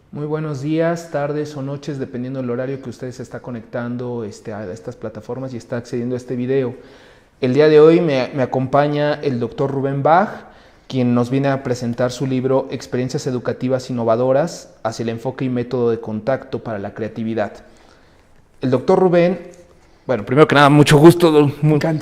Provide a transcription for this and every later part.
Muy buenos días, tardes o noches, dependiendo del horario que usted se está conectando a estas plataformas y está accediendo a este video. El día de hoy me acompaña el doctor Rubén Bach, quien nos viene a presentar su libro Experiencias Educativas Innovadoras hacia el enfoque y método de contacto para la creatividad. El doctor Rubén, bueno, primero que nada, mucho gusto,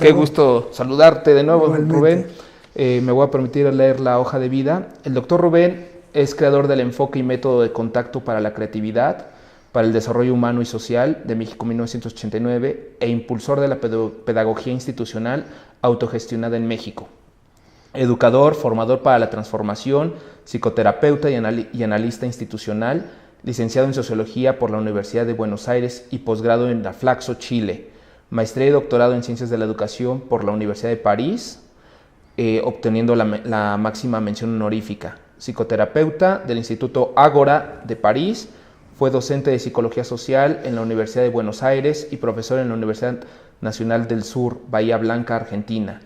qué gusto saludarte de nuevo, Rubén. Me voy a permitir leer la hoja de vida. El doctor Rubén es creador del enfoque y método de contacto para la creatividad, para el desarrollo humano y social de México 1989 e impulsor de la pedagogía institucional autogestionada en México. Educador, formador para la transformación, psicoterapeuta y analista institucional, licenciado en Sociología por la Universidad de Buenos Aires y posgrado en la Flaxo, Chile. Maestría y doctorado en Ciencias de la Educación por la Universidad de París, obteniendo la máxima mención honorífica. Psicoterapeuta del Instituto Ágora de París, fue docente de Psicología Social en la Universidad de Buenos Aires y profesor en la Universidad Nacional del Sur, Bahía Blanca, Argentina.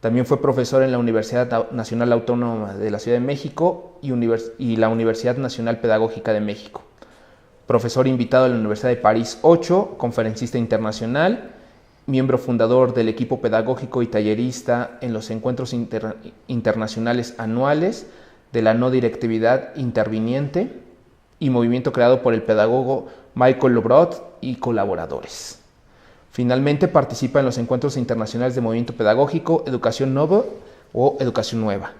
También fue profesor en la Universidad Nacional Autónoma de la Ciudad de México y la Universidad Nacional Pedagógica de México. Profesor invitado en la Universidad de París 8, conferencista internacional, miembro fundador del equipo pedagógico y tallerista en los encuentros internacionales anuales de la no directividad interviniente y movimiento creado por el pedagogo Michael Lobrot y colaboradores. Finalmente participa en los encuentros internacionales de movimiento pedagógico, educación nueva o educación nueva.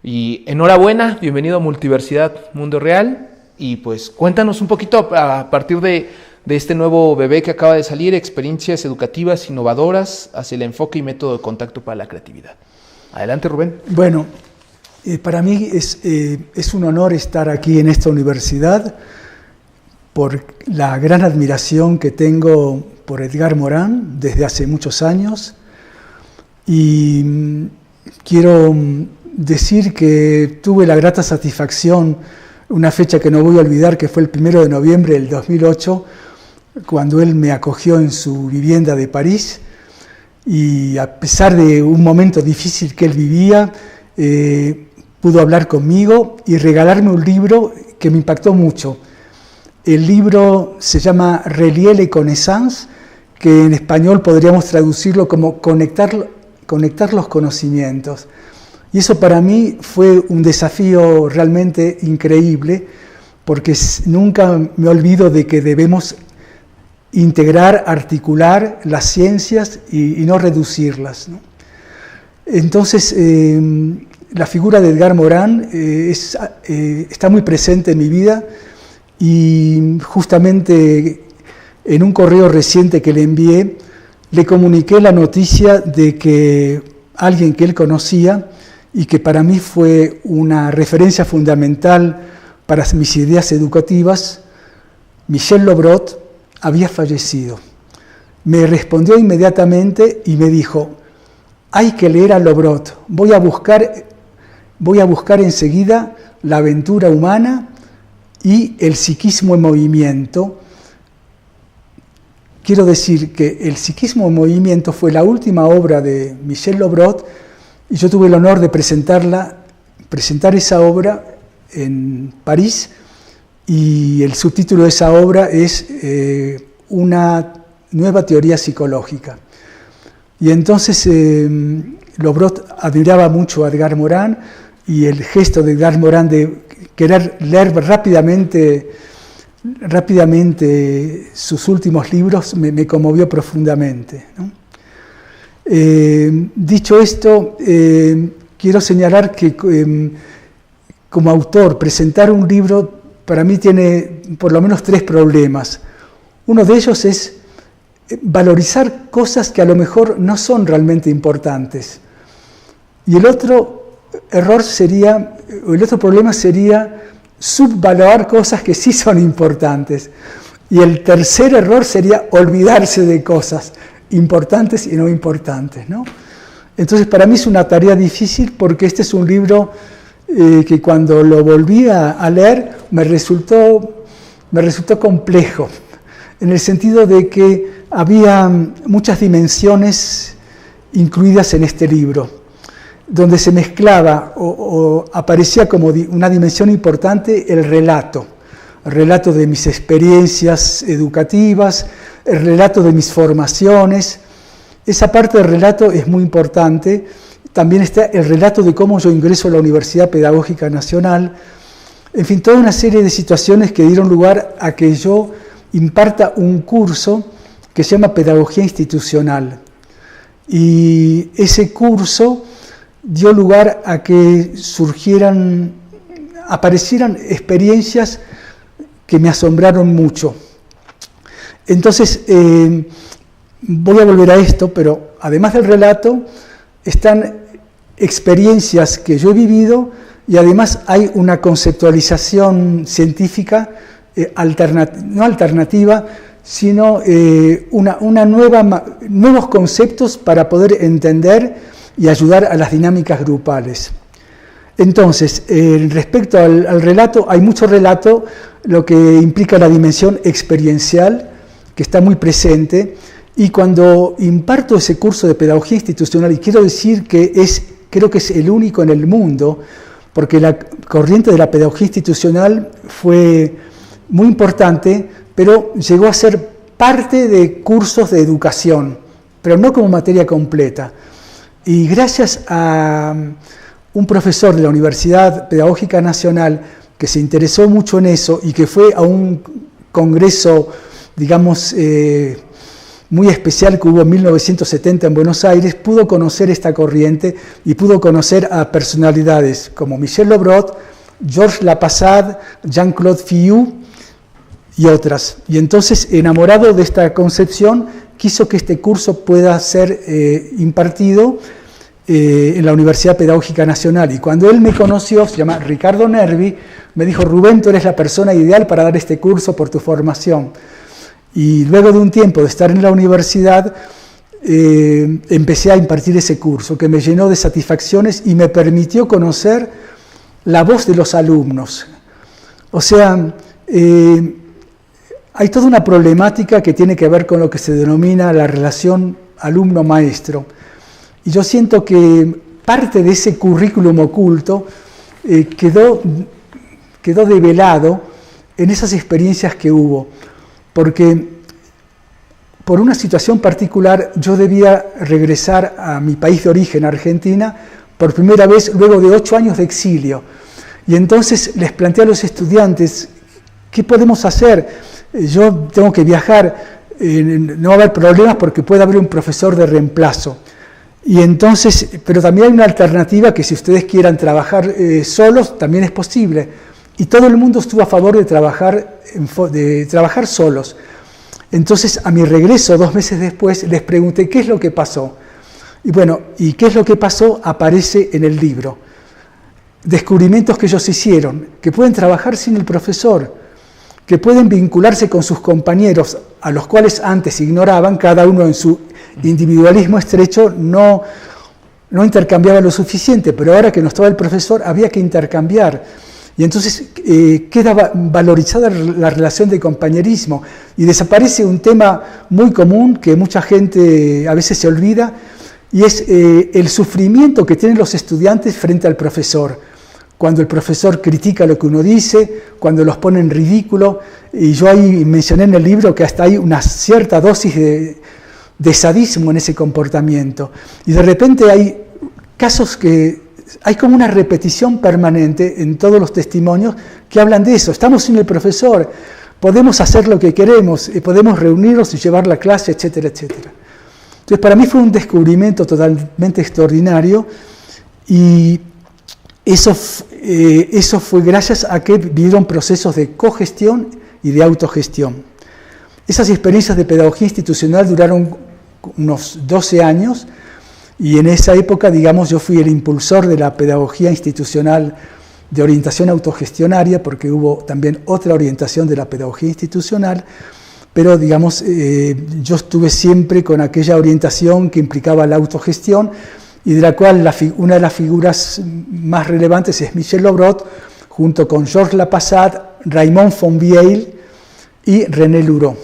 Y enhorabuena, bienvenido a Multiversidad Mundo Real, y pues cuéntanos un poquito a partir de este nuevo bebé que acaba de salir, experiencias educativas innovadoras hacia el enfoque y método de contacto para la creatividad. Adelante, Rubén. Bueno, para mí es un honor estar aquí en esta universidad por la gran admiración que tengo por Edgar Morin desde hace muchos años, y quiero decir que tuve la grata satisfacción, una fecha que no voy a olvidar, que fue el 1 de noviembre del 2008, cuando él me acogió en su vivienda de París, y a pesar de un momento difícil que él vivía, pudo hablar conmigo y regalarme un libro que me impactó mucho. El libro se llama Relier les connaissances, que en español podríamos traducirlo como conectar los conocimientos. Y eso para mí fue un desafío realmente increíble, porque nunca me olvido de que debemos integrar, articular las ciencias y no reducirlas, ¿no? Entonces, la figura de Edgar Morin está muy presente en mi vida, y justamente en un correo reciente que le envié, le comuniqué la noticia de que alguien que él conocía y que para mí fue una referencia fundamental para mis ideas educativas, Michel Lobrot, había fallecido. Me respondió inmediatamente y me dijo: hay que leer a Lobrot, voy a buscar enseguida La aventura humana y El psiquismo en movimiento. Quiero decir que El psiquismo en movimiento fue la última obra de Michel Lobrot, y yo tuve el honor de presentar esa obra en París, y el subtítulo de esa obra es Una nueva teoría psicológica. Y entonces Lobrot admiraba mucho a Edgar Morin, y el gesto de Edgar Morin de querer leer rápidamente sus últimos libros me conmovió profundamente, ¿no? Dicho esto, quiero señalar que como autor, presentar un libro para mí tiene por lo menos 3 problemas. Uno de ellos es valorizar cosas que a lo mejor no son realmente importantes. Y el otro problema sería subvalorar cosas que sí son importantes. Y el tercer error sería olvidarse de cosas importantes y no importantes, ¿no? Entonces, para mí es una tarea difícil, porque este es un libro que cuando lo volví a leer me resultó complejo, en el sentido de que había muchas dimensiones incluidas en este libro, donde se mezclaba o aparecía como una dimensión importante el relato. relato de mis experiencias educativas, el relato de mis formaciones. Esa parte del relato es muy importante. También está el relato de cómo yo ingreso a la Universidad Pedagógica Nacional. En fin, toda una serie de situaciones que dieron lugar a que yo imparta un curso que se llama Pedagogía Institucional. Y ese curso dio lugar a que aparecieran experiencias que me asombraron mucho. Entonces, voy a volver a esto, pero además del relato, están experiencias que yo he vivido y además hay una conceptualización científica, no alternativa, sino nuevos conceptos para poder entender y ayudar a las dinámicas grupales. Entonces, respecto al relato, hay mucho relato, lo que implica la dimensión experiencial, que está muy presente, y cuando imparto ese curso de pedagogía institucional, y quiero decir que creo que es el único en el mundo, porque la corriente de la pedagogía institucional fue muy importante, pero llegó a ser parte de cursos de educación, pero no como materia completa. Y gracias a un profesor de la Universidad Pedagógica Nacional que se interesó mucho en eso y que fue a un congreso, digamos, muy especial que hubo en 1970 en Buenos Aires, pudo conocer esta corriente y pudo conocer a personalidades como Michel Lobrot, Georges Lapassade, Jean-Claude Fillou y otras. Y entonces, enamorado de esta concepción, quiso que este curso pueda ser impartido en la Universidad Pedagógica Nacional. Y cuando él me conoció, se llama Ricardo Nervi, me dijo: Rubén, tú eres la persona ideal para dar este curso por tu formación. Y luego de un tiempo de estar en la universidad, empecé a impartir ese curso, que me llenó de satisfacciones y me permitió conocer la voz de los alumnos. O sea, hay toda una problemática que tiene que ver con lo que se denomina la relación alumno-maestro. Y yo siento que parte de ese currículum oculto quedó develado en esas experiencias que hubo. Porque por una situación particular yo debía regresar a mi país de origen, Argentina, por primera vez luego de 8 años de exilio. Y entonces les planteé a los estudiantes: ¿qué podemos hacer? Yo tengo que viajar, no va a haber problemas porque puede haber un profesor de reemplazo. Y entonces, pero también hay una alternativa, que si ustedes quieran trabajar solos, también es posible. Y todo el mundo estuvo a favor de trabajar solos. Entonces, a mi regreso, 2 meses después, les pregunté: ¿qué es lo que pasó? Y bueno, ¿y qué es lo que pasó? Aparece en el libro. Descubrimientos que ellos hicieron, que pueden trabajar sin el profesor, que pueden vincularse con sus compañeros, a los cuales antes ignoraban, cada uno en su individualismo estrecho no intercambiaba lo suficiente, pero ahora que no estaba el profesor había que intercambiar. Y entonces queda valorizada la relación de compañerismo y desaparece un tema muy común que mucha gente a veces se olvida, y es el sufrimiento que tienen los estudiantes frente al profesor. Cuando el profesor critica lo que uno dice, cuando los pone en ridículo, y yo ahí mencioné en el libro que hasta hay una cierta dosis de sadismo en ese comportamiento. Y de repente hay casos que hay como una repetición permanente en todos los testimonios que hablan de eso. Estamos sin el profesor, podemos hacer lo que queremos, podemos reunirnos y llevar la clase, etcétera, etcétera. Entonces, para mí fue un descubrimiento totalmente extraordinario, y eso fue gracias a que vivieron procesos de cogestión y de autogestión. Esas experiencias de pedagogía institucional duraron unos 12 años, y en esa época, digamos, yo fui el impulsor de la pedagogía institucional de orientación autogestionaria, porque hubo también otra orientación de la pedagogía institucional, pero, digamos, yo estuve siempre con aquella orientación que implicaba la autogestión, y de la cual una de las figuras más relevantes es Michel Lobrot, junto con Georges Lapassade, Raymond Fonvieille y René Louraux.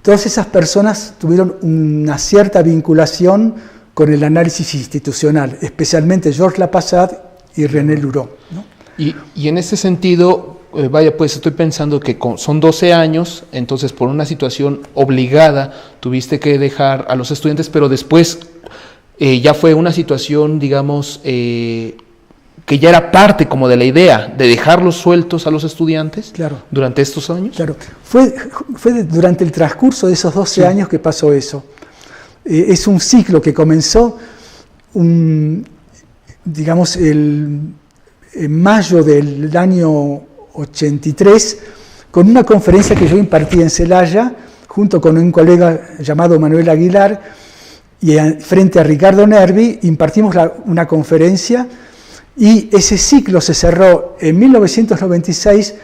Todas esas personas tuvieron una cierta vinculación con el análisis institucional, especialmente Georges Lapassade y René Louraux, ¿no? Y en ese sentido, vaya, pues estoy pensando que son 12 años, entonces por una situación obligada tuviste que dejar a los estudiantes, pero después ya fue una situación, digamos, que ya era parte como de la idea de dejarlos sueltos a los estudiantes. Claro. Durante estos años. Claro, fue durante el transcurso de esos 12 años que pasó eso. Es un ciclo que comenzó, digamos, en mayo del año 83, con una conferencia que yo impartí en Celaya, junto con un colega llamado Manuel Aguilar, y frente a Ricardo Nervi, impartimos una conferencia, y ese ciclo se cerró en 1996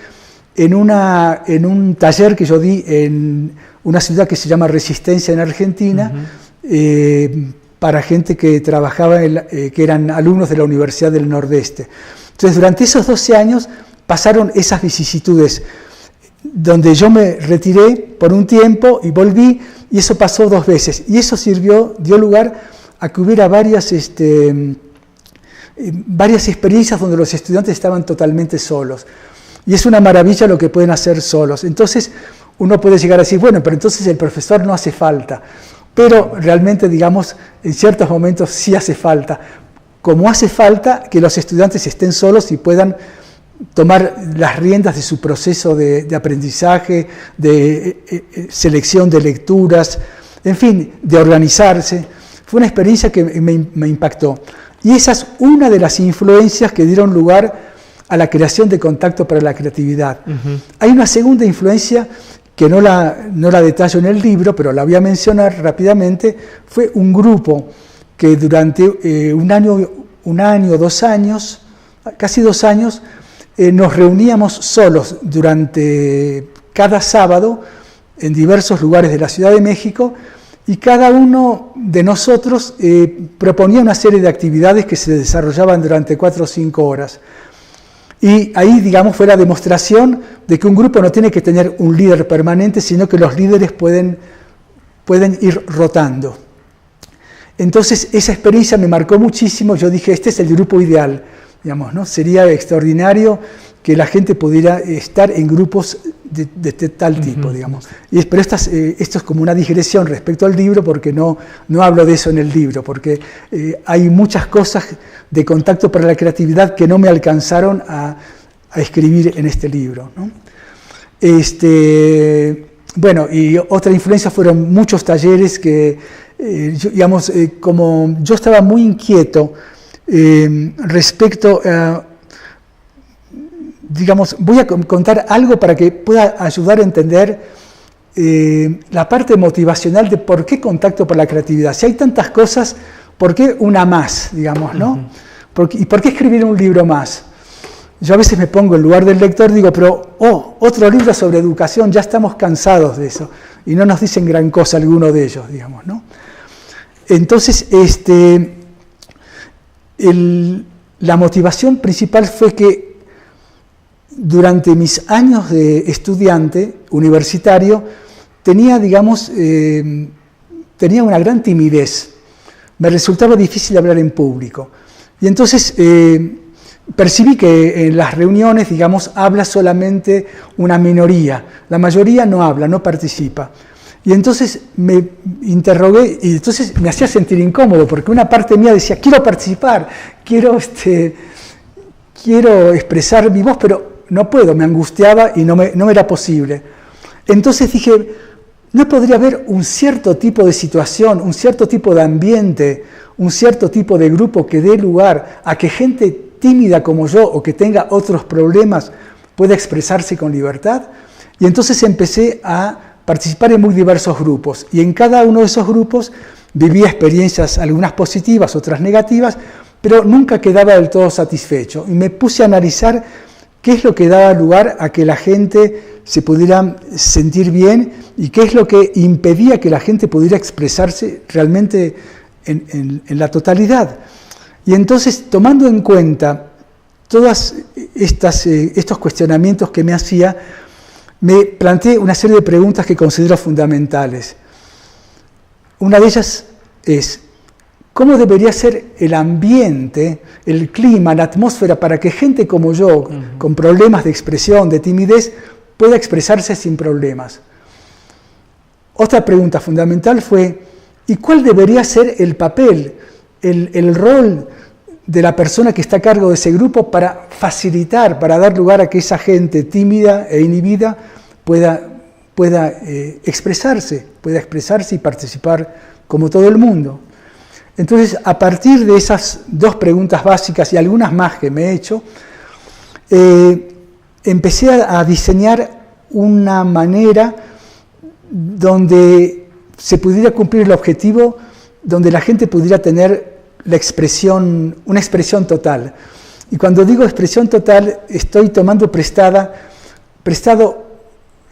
en un taller que yo di en una ciudad que se llama Resistencia en Argentina, para gente que trabajaba, que eran alumnos de la Universidad del Nordeste. Entonces, durante esos 12 años pasaron esas vicisitudes, donde yo me retiré por un tiempo y volví, y eso pasó 2 veces. Y eso dio lugar a que hubiera varias experiencias donde los estudiantes estaban totalmente solos. Y es una maravilla lo que pueden hacer solos. Entonces, uno puede llegar a decir, bueno, pero entonces el profesor no hace falta. Pero realmente, digamos, en ciertos momentos sí hace falta. Como hace falta que los estudiantes estén solos y puedan tomar las riendas de su proceso de aprendizaje, de selección de lecturas, en fin, de organizarse. Fue una experiencia que me impactó. Y esa es una de las influencias que dieron lugar a la creación de Contacto para la Creatividad. Hay una segunda influencia que no la detallo en el libro, pero la voy a mencionar rápidamente. Fue un grupo que durante un año, 2 años, casi 2 años, nos reuníamos solos durante cada sábado en diversos lugares de la Ciudad de México, y cada uno de nosotros proponía una serie de actividades que se desarrollaban durante 4 o 5 horas. Y ahí, digamos, fue la demostración de que un grupo no tiene que tener un líder permanente, sino que los líderes pueden ir rotando. Entonces, esa experiencia me marcó muchísimo. Yo dije, este es el grupo ideal, digamos, ¿no? Sería extraordinario que la gente pudiera estar en grupos de tal tipo, digamos. Pero esto es como una digresión respecto al libro, porque no hablo de eso en el libro, porque hay muchas cosas de Contacto para la Creatividad que no me alcanzaron a escribir en este libro, ¿no? Bueno, y otra influencia fueron muchos talleres que, como yo estaba muy inquieto respecto a, digamos, voy a contar algo para que pueda ayudar a entender la parte motivacional de por qué Contacto para la Creatividad. Si hay tantas cosas, ¿por qué una más, digamos, no? ¿Y por qué escribir un libro más? Yo a veces me pongo en lugar del lector, digo, pero, otro libro sobre educación, ya estamos cansados de eso, y no nos dicen gran cosa alguno de ellos, digamos, ¿no? Entonces, la motivación principal fue que durante mis años de estudiante universitario tenía, digamos, tenía una gran timidez. Me resultaba difícil hablar en público. Y entonces percibí que en las reuniones, digamos, habla solamente una minoría. La mayoría no habla, no participa. Y entonces me interrogué, y entonces me hacía sentir incómodo, porque una parte mía decía, quiero participar, quiero expresar mi voz, pero no puedo, me angustiaba y no me era posible. Entonces dije, ¿no podría haber un cierto tipo de situación, un cierto tipo de ambiente, un cierto tipo de grupo que dé lugar a que gente tímida como yo o que tenga otros problemas pueda expresarse con libertad? Y entonces empecé a participar en muy diversos grupos, y en cada uno de esos grupos vivía experiencias, algunas positivas, otras negativas, pero nunca quedaba del todo satisfecho. Y me puse a analizar qué es lo que daba lugar a que la gente se pudiera sentir bien y qué es lo que impedía que la gente pudiera expresarse realmente en la totalidad. Y entonces, tomando en cuenta todos estos cuestionamientos que me hacía, me planteé una serie de preguntas que considero fundamentales. Una de ellas es, cómo debería ser el ambiente, el clima, la atmósfera para que gente como yo, con problemas de expresión, de timidez, pueda expresarse sin problemas. Otra pregunta fundamental fue, ¿y cuál debería ser el papel, el rol de la persona que está a cargo de ese grupo para facilitar, para dar lugar a que esa gente tímida e inhibida pueda expresarse y participar como todo el mundo? Entonces, a partir de esas dos preguntas básicas y algunas más que me he hecho, empecé a diseñar una manera donde se pudiera cumplir el objetivo, donde la gente pudiera tener una expresión total. Y cuando digo expresión total, estoy tomando prestado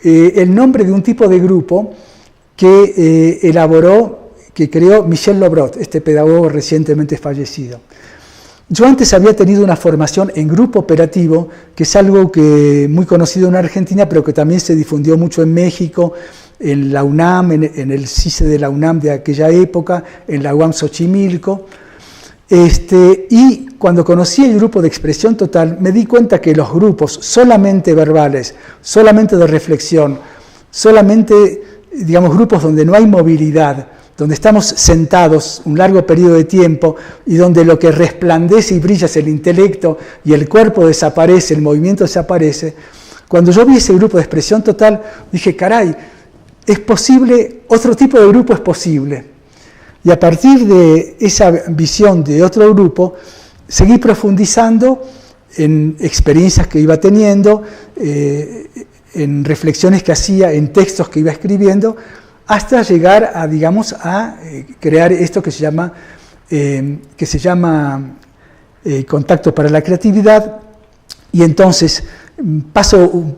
el nombre de un tipo de grupo que creó Michel Lobrot, este pedagogo recientemente fallecido. Yo antes había tenido una formación en grupo operativo, que es algo muy conocido en Argentina, pero que también se difundió mucho en México, en la UNAM, en el CICE de la UNAM de aquella época, en la UAM Xochimilco. Y cuando conocí el grupo de expresión total, me di cuenta que los grupos solamente verbales, solamente de reflexión, solamente, digamos, grupos donde no hay movilidad, donde estamos sentados un largo periodo de tiempo y donde lo que resplandece y brilla es el intelecto y el cuerpo desaparece, el movimiento desaparece. Cuando yo vi ese grupo de expresión total, dije, caray, es posible, otro tipo de grupo es posible. Y a partir de esa visión de otro grupo, seguí profundizando en experiencias que iba teniendo, en reflexiones que hacía, en textos que iba escribiendo, hasta llegar a, digamos, a crear esto que se llama Contacto para la Creatividad. Y entonces paso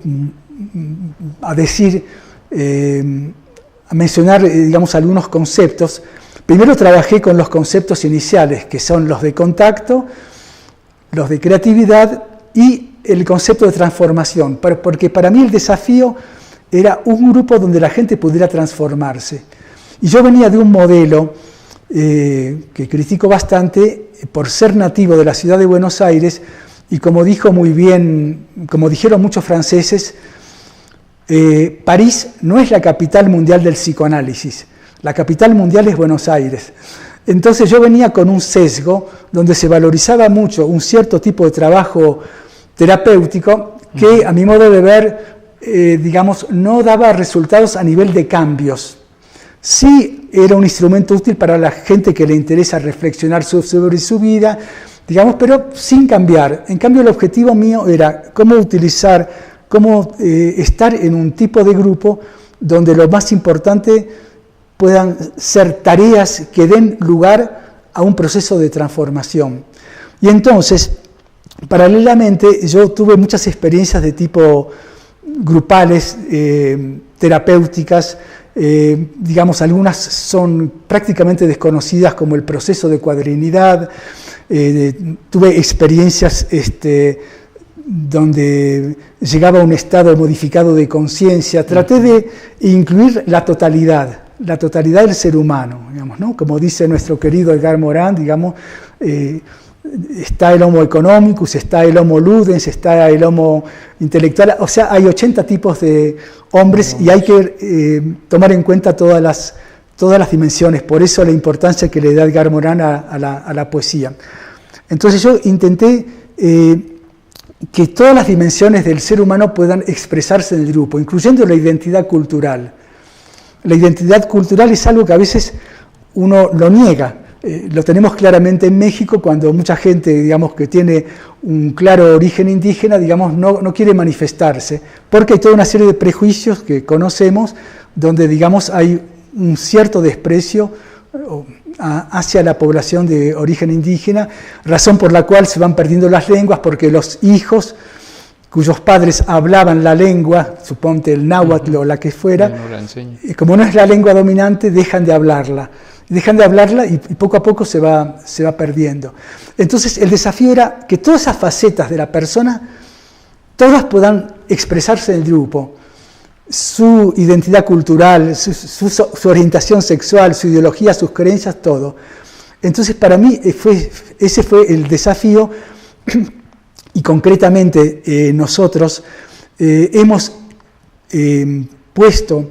a decir, a mencionar, digamos, algunos conceptos. Primero trabajé con los conceptos iniciales, que son los de contacto, los de creatividad y el concepto de transformación, porque para mí el desafío era un grupo donde la gente pudiera transformarse. Y yo venía de un modelo que critico bastante por ser nativo de la ciudad de Buenos Aires, y como dijeron muchos franceses, París no es la capital mundial del psicoanálisis, la capital mundial es Buenos Aires. Entonces yo venía con un sesgo donde se valorizaba mucho un cierto tipo de trabajo terapéutico que, a mi modo de ver, digamos, no daba resultados a nivel de cambios. Sí era un instrumento útil para la gente que le interesa reflexionar sobre su vida, digamos, pero sin cambiar. En cambio, el objetivo mío era cómo estar en un tipo de grupo donde lo más importante puedan ser tareas que den lugar a un proceso de transformación. Y entonces, paralelamente, yo tuve muchas experiencias de tipo grupales, terapéuticas, digamos, algunas son prácticamente desconocidas, como el proceso de cuadrinidad. Tuve experiencias donde llegaba a un estado modificado de conciencia. Traté de incluir la totalidad del ser humano, digamos, ¿no? Como dice nuestro querido Edgar Morin, digamos, está el homo economicus, está el homo ludens, está el homo intelectual, o sea, hay 80 tipos de hombres y hay que tomar en cuenta todas las dimensiones, por eso la importancia que le da Edgar Morin a la poesía. Entonces yo intenté que todas las dimensiones del ser humano puedan expresarse en el grupo, incluyendo la identidad cultural. La identidad cultural es algo que a veces uno lo niega. Lo tenemos claramente en México cuando mucha gente, digamos, que tiene un claro origen indígena, digamos, no quiere manifestarse, porque hay toda una serie de prejuicios que conocemos donde, digamos, hay un cierto desprecio hacia la población de origen indígena, razón por la cual se van perdiendo las lenguas, porque los hijos cuyos padres hablaban la lengua, suponte el náhuatl o la que fuera, como no es la lengua dominante, dejan de hablarla y poco a poco se va perdiendo. Entonces el desafío era que todas esas facetas de la persona, todas puedan expresarse en el grupo, su identidad cultural, su orientación sexual, su ideología, sus creencias, todo. Entonces, para mí, ese fue el desafío y concretamente nosotros hemos puesto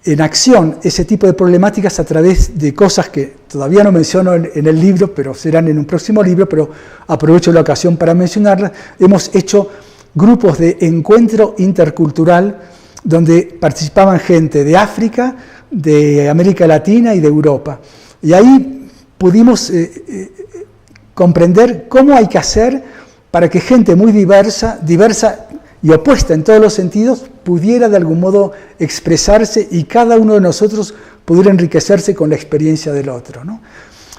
en acción ese tipo de problemáticas a través de cosas que todavía no menciono en el libro, pero serán en un próximo libro, pero aprovecho la ocasión para mencionarlas. Hemos hecho grupos de encuentro intercultural donde participaban gente de África, de América Latina y de Europa. Y ahí pudimos comprender cómo hay que hacer para que gente muy diversa y opuesta en todos los sentidos, pudiera de algún modo expresarse y cada uno de nosotros pudiera enriquecerse con la experiencia del otro, ¿no?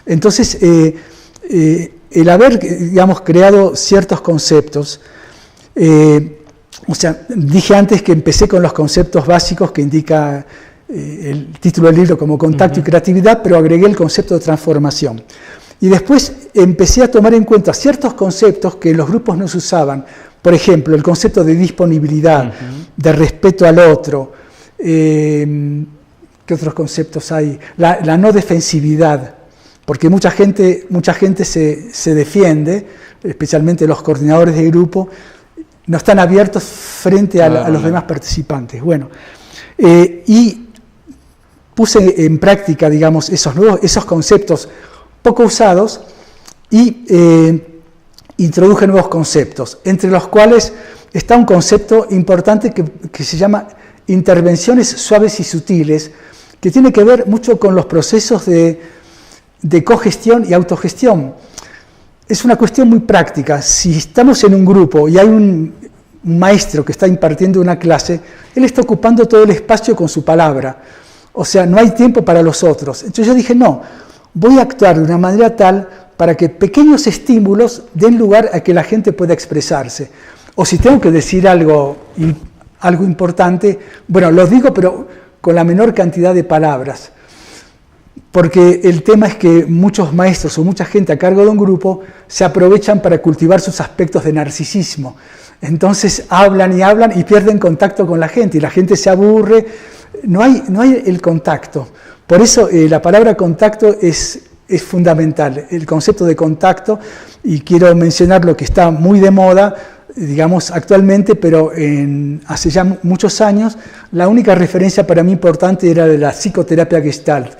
Entonces, el haber, digamos, creado ciertos conceptos, o sea, dije antes que empecé con los conceptos básicos que indica el título del libro como contacto y creatividad, pero agregué el concepto de transformación. Y después empecé a tomar en cuenta ciertos conceptos que en los grupos no se usaban. Por ejemplo, el concepto de disponibilidad, de respeto al otro. ¿Qué otros conceptos hay? La no defensividad, porque mucha gente se defiende, especialmente los coordinadores de grupo, no están abiertos frente a los demás participantes. Bueno, y puse en práctica, digamos, esos conceptos poco usados y introduje nuevos conceptos, entre los cuales está un concepto importante que se llama intervenciones suaves y sutiles, que tiene que ver mucho con los procesos de cogestión y autogestión. Es una cuestión muy práctica. Si estamos en un grupo y hay un maestro que está impartiendo una clase, él está ocupando todo el espacio con su palabra. O sea, no hay tiempo para los otros. Entonces yo dije, no, voy a actuar de una manera tal para que pequeños estímulos den lugar a que la gente pueda expresarse. O si tengo que decir algo importante, bueno, lo digo, pero con la menor cantidad de palabras. Porque el tema es que muchos maestros o mucha gente a cargo de un grupo se aprovechan para cultivar sus aspectos de narcisismo. Entonces hablan y pierden contacto con la gente y la gente se aburre. No hay el contacto. Por eso la palabra contacto es fundamental, el concepto de contacto, y quiero mencionar lo que está muy de moda, digamos, actualmente, pero hace ya muchos años, la única referencia para mí importante era de la psicoterapia Gestalt,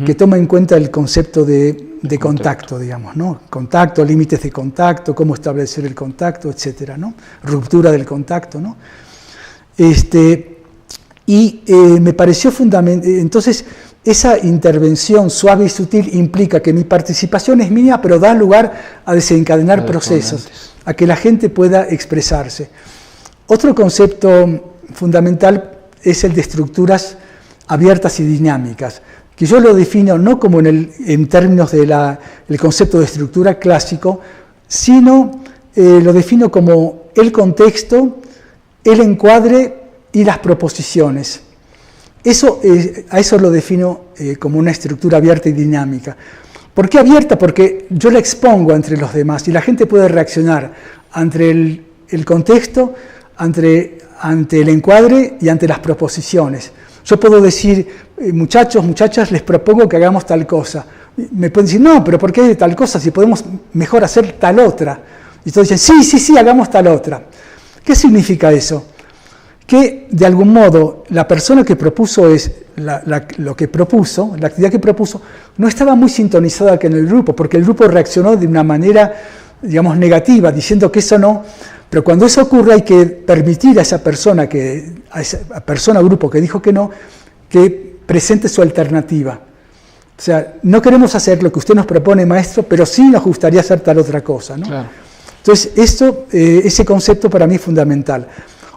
que toma en cuenta el concepto de contacto, digamos, ¿no? Contacto, límites de contacto, cómo establecer el contacto, etcétera, ¿no? Ruptura del contacto, ¿no? Me pareció fundamental. Entonces, esa intervención suave y sutil implica que mi participación es mínima, pero da lugar a desencadenar procesos, a que la gente pueda expresarse. Otro concepto fundamental es el de estructuras abiertas y dinámicas, que yo lo defino no como en términos del concepto de estructura clásico, sino lo defino como el contexto, el encuadre y las proposiciones. A eso lo defino como una estructura abierta y dinámica. ¿Por qué abierta? Porque yo la expongo entre los demás y la gente puede reaccionar ante el contexto, ante el encuadre y ante las proposiciones. Yo puedo decir, muchachos, muchachas, les propongo que hagamos tal cosa. Me pueden decir, no, pero ¿por qué tal cosa? Si podemos mejor hacer tal otra. Y todos dicen, sí, hagamos tal otra. ¿Qué significa eso? Que de algún modo la persona que propuso la actividad que propuso, no estaba muy sintonizada con el grupo, porque el grupo reaccionó de una manera, digamos, negativa, diciendo que eso no. Pero cuando eso ocurre hay que permitir a esa persona o grupo que dijo que no, que presente su alternativa. O sea, no queremos hacer lo que usted nos propone, maestro, pero sí nos gustaría hacer tal otra cosa, ¿no? Claro. Entonces, ese concepto para mí es fundamental.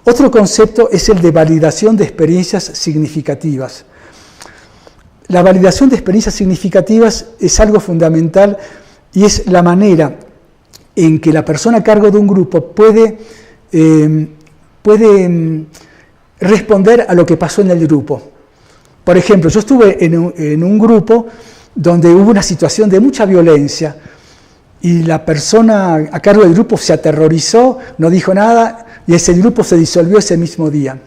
Otro concepto es el de validación de experiencias significativas. La validación de experiencias significativas es algo fundamental y es la manera en que la persona a cargo de un grupo puede responder a lo que pasó en el grupo. Por ejemplo, yo estuve en un grupo donde hubo una situación de mucha violencia y la persona a cargo del grupo se aterrorizó, no dijo nada y ese grupo se disolvió ese mismo día.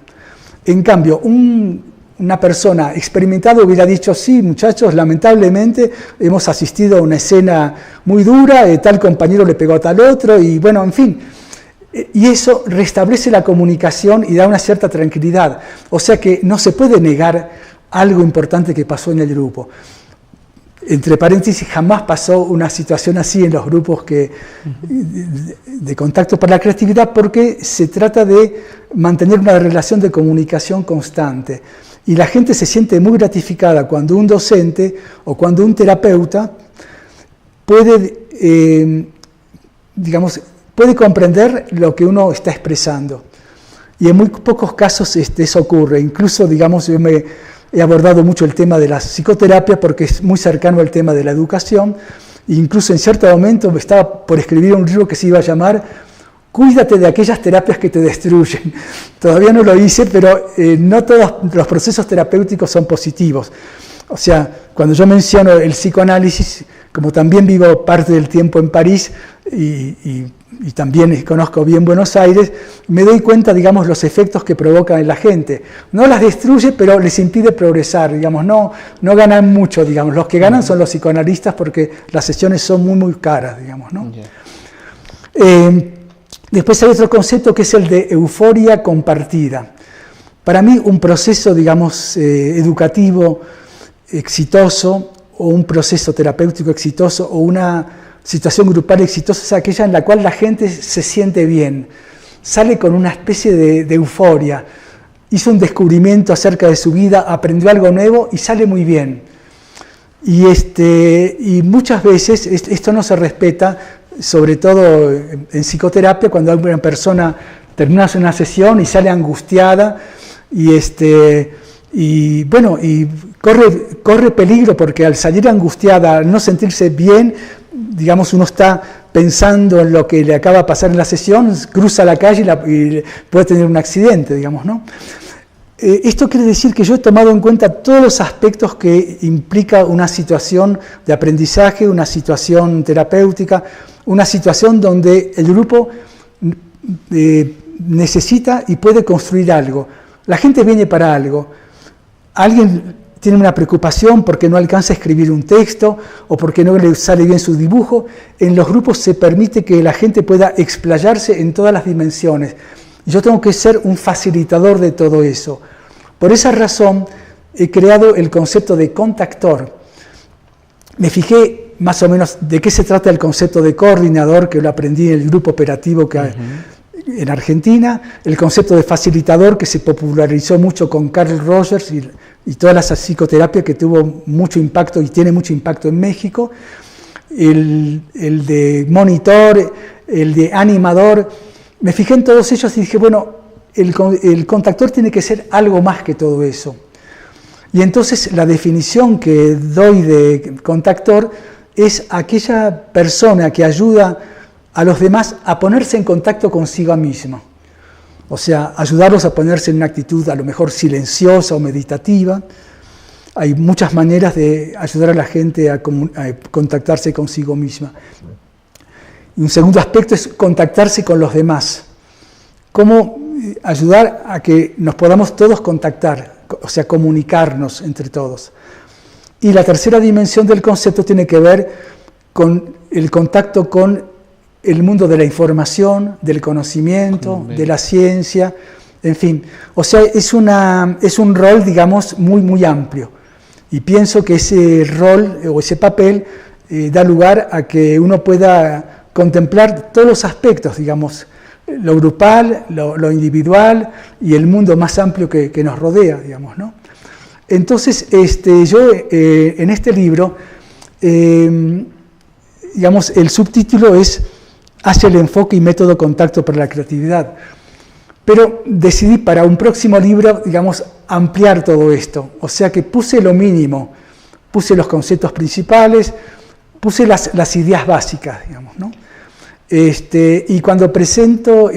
En cambio, un una persona experimentada hubiera dicho, sí, muchachos, lamentablemente hemos asistido a una escena muy dura, tal compañero le pegó a tal otro, y bueno, en fin. Y eso restablece la comunicación y da una cierta tranquilidad. O sea que no se puede negar algo importante que pasó en el grupo. Entre paréntesis, jamás pasó una situación así en los grupos de contacto para la creatividad, porque se trata de mantener una relación de comunicación constante. Y la gente se siente muy gratificada cuando un docente o cuando un terapeuta puede, puede comprender lo que uno está expresando. Y en muy pocos casos eso ocurre. Incluso, yo he abordado mucho el tema de la psicoterapia porque es muy cercano al tema de la educación. E incluso en cierto momento estaba por escribir un libro que se iba a llamar Cuídate de aquellas terapias que te destruyen. Todavía no lo hice, pero no todos los procesos terapéuticos son positivos. O sea, cuando yo menciono el psicoanálisis, como también vivo parte del tiempo en París y también conozco bien Buenos Aires, me doy cuenta, los efectos que provoca en la gente. No las destruye, pero les impide progresar, no ganan mucho, Los que ganan son los psicoanalistas porque las sesiones son muy, muy caras, ¿no? Después hay otro concepto que es el de euforia compartida. Para mí un proceso, educativo exitoso, o un proceso terapéutico exitoso, o una situación grupal exitosa es aquella en la cual la gente se siente bien, sale con una especie de euforia, hizo un descubrimiento acerca de su vida, aprendió algo nuevo y sale muy bien. Y muchas veces esto no se respeta, sobre todo en psicoterapia, cuando una persona termina una sesión y sale angustiada y corre peligro, porque al salir angustiada, al no sentirse bien, uno está pensando en lo que le acaba de pasar en la sesión, cruza la calle y puede tener un accidente, ¿no? Esto quiere decir que yo he tomado en cuenta todos los aspectos que implica una situación de aprendizaje, una situación terapéutica, una situación donde el grupo necesita y puede construir algo. La gente viene para algo. Alguien tiene una preocupación porque no alcanza a escribir un texto o porque no le sale bien su dibujo. En los grupos se permite que la gente pueda explayarse en todas las dimensiones. Yo tengo que ser un facilitador de todo eso. Por esa razón he creado el concepto de contactor. Me fijé más o menos de qué se trata el concepto de coordinador, que lo aprendí en el grupo operativo en Argentina, el concepto de facilitador, que se popularizó mucho con Carl Rogers y toda esa psicoterapia que tuvo mucho impacto y tiene mucho impacto en México, el de monitor, el de animador. Me fijé en todos ellos y dije, bueno, el contactor tiene que ser algo más que todo eso. Y entonces la definición que doy de contactor es aquella persona que ayuda a los demás a ponerse en contacto consigo misma. O sea, ayudarlos a ponerse en una actitud a lo mejor silenciosa o meditativa. Hay muchas maneras de ayudar a la gente a contactarse consigo misma. Y un segundo aspecto es contactarse con los demás. Cómo ayudar a que nos podamos todos contactar, o sea, comunicarnos entre todos. Y la tercera dimensión del concepto tiene que ver con el contacto con el mundo de la información, del conocimiento, de la ciencia, en fin. O sea, es un rol, muy, muy amplio. Y pienso que ese rol o ese papel da lugar a que uno pueda contemplar todos los aspectos, lo grupal, lo individual y el mundo más amplio que nos rodea, ¿no? Entonces, yo en este libro, el subtítulo es Hacia el enfoque y método contacto para la creatividad. Pero decidí para un próximo libro, ampliar todo esto. O sea que puse lo mínimo, puse los conceptos principales, puse las ideas básicas, ¿no? Y cuando presento,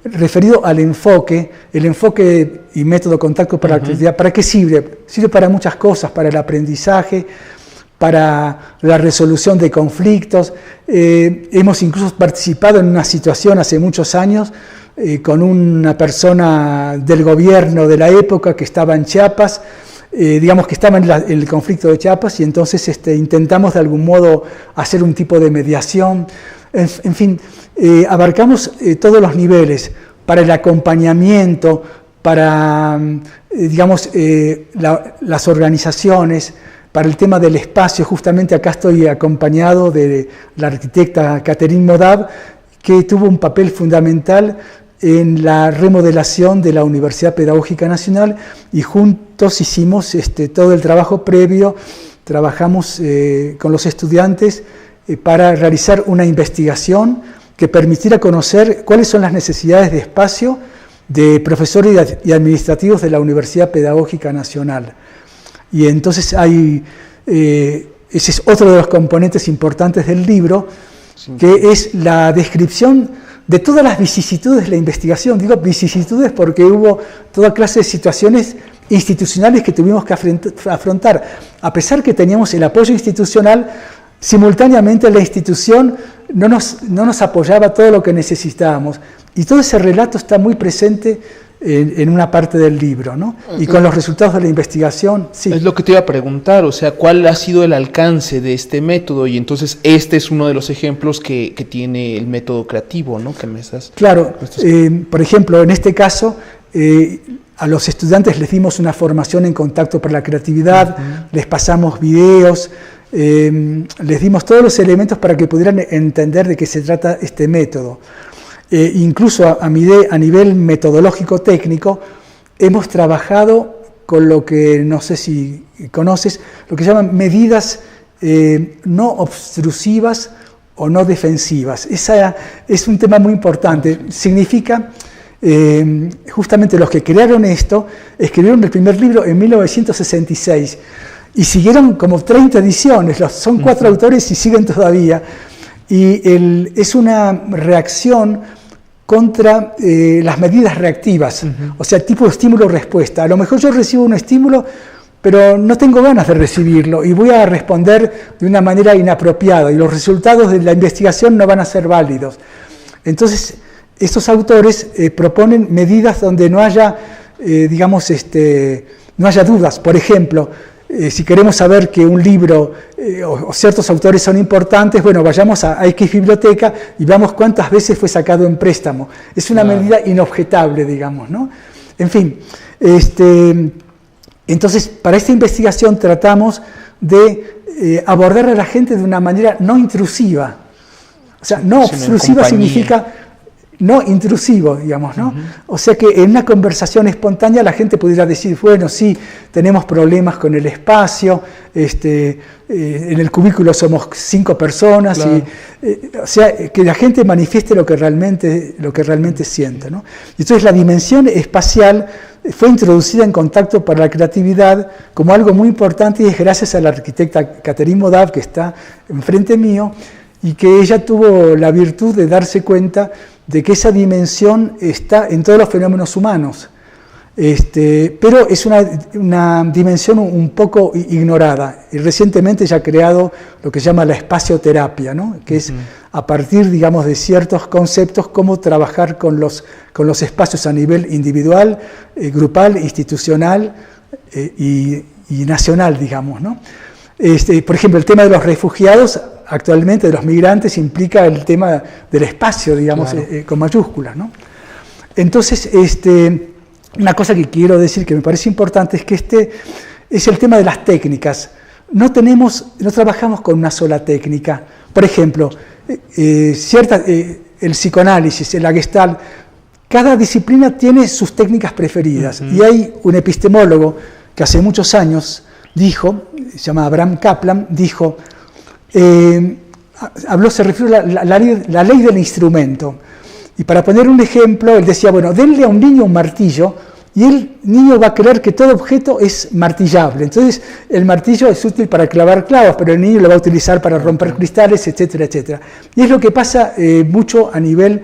referido al enfoque, el enfoque y método contacto para la creatividad, ¿para qué sirve? Sirve para muchas cosas, para el aprendizaje, para la resolución de conflictos. Hemos incluso participado en una situación hace muchos años con una persona del gobierno de la época que estaba en Chiapas, digamos que estaba en el conflicto de Chiapas, y entonces intentamos de algún modo hacer un tipo de mediación. En fin, abarcamos todos los niveles para el acompañamiento, para, digamos, las organizaciones, para el tema del espacio. Justamente acá estoy acompañado de la arquitecta Catherine Modab, que tuvo un papel fundamental en la remodelación de la Universidad Pedagógica Nacional, y juntos hicimos todo el trabajo previo. Trabajamos con los estudiantes para realizar una investigación que permitiera conocer cuáles son las necesidades de espacio de profesores y administrativos de la Universidad Pedagógica Nacional. Y entonces ese es otro de los componentes importantes del libro, que es la descripción de todas las vicisitudes de la investigación. Digo vicisitudes porque hubo toda clase de situaciones institucionales que tuvimos que afrontar. A pesar que teníamos el apoyo institucional, simultáneamente la institución no nos apoyaba todo lo que necesitábamos. Y todo ese relato está muy presente en una parte del libro, ¿no? Y con los resultados de la investigación, sí. Es lo que te iba a preguntar, o sea, ¿cuál ha sido el alcance de este método? Y entonces este es uno de los ejemplos que tiene el método creativo, ¿no? Que me estás... Claro, por ejemplo, en este caso, a los estudiantes les dimos una formación en contacto para la creatividad, les pasamos videos, les dimos todos los elementos para que pudieran entender de qué se trata este método. Incluso a nivel metodológico técnico, hemos trabajado con lo que, no sé si conoces, lo que se llaman medidas no obstrusivas o no defensivas. Esa es un tema muy importante. Significa, justamente los que crearon esto, escribieron el primer libro en 1966 y siguieron como 30 ediciones, son 4 autores y siguen todavía. Y es una reacción contra las medidas reactivas, o sea, tipo estímulo-respuesta. A lo mejor yo recibo un estímulo, pero no tengo ganas de recibirlo y voy a responder de una manera inapropiada y los resultados de la investigación no van a ser válidos. Entonces, estos autores proponen medidas donde no haya, digamos, no haya dudas. Por ejemplo, si queremos saber que un libro o ciertos autores son importantes, bueno, vayamos a X biblioteca y veamos cuántas veces fue sacado en préstamo. Es una medida inobjetable, digamos, ¿no? En fin, entonces, para esta investigación tratamos de abordar a la gente de una manera no intrusiva. O sea, no obstrusiva significa no intrusivo, digamos, ¿no? O sea que en una conversación espontánea la gente pudiera decir, bueno, sí, tenemos problemas con el espacio, en el cubículo somos 5 personas, claro. O sea, que la gente manifieste lo que realmente siente, ¿no? Y entonces la dimensión espacial fue introducida en Contacto para la Creatividad como algo muy importante, y es gracias a la arquitecta Catherine Modab, que está enfrente mío, y que ella tuvo la virtud de darse cuenta de que esa dimensión está en todos los fenómenos humanos, pero es una dimensión un poco ignorada. Y recientemente ella ha creado lo que se llama la espacioterapia, ¿no? Que es a partir, digamos, de ciertos conceptos, cómo trabajar con los espacios a nivel individual, grupal, institucional y nacional, digamos, ¿no? Por ejemplo, el tema de los refugiados, actualmente de los migrantes, implica el tema del espacio, digamos, claro. Con mayúsculas, ¿no? Entonces, una cosa que quiero decir que me parece importante es que es el tema de las técnicas. No trabajamos con una sola técnica. Por ejemplo, el psicoanálisis, la Gestalt, cada disciplina tiene sus técnicas preferidas. Y hay un epistemólogo que hace muchos años dijo, se llama Abraham Kaplan, dijo, se refirió a la ley del instrumento. Y para poner un ejemplo, él decía, bueno, denle a un niño un martillo y el niño va a creer que todo objeto es martillable. Entonces, el martillo es útil para clavar clavos, pero el niño lo va a utilizar para romper cristales, etcétera, etcétera. Y es lo que pasa mucho a nivel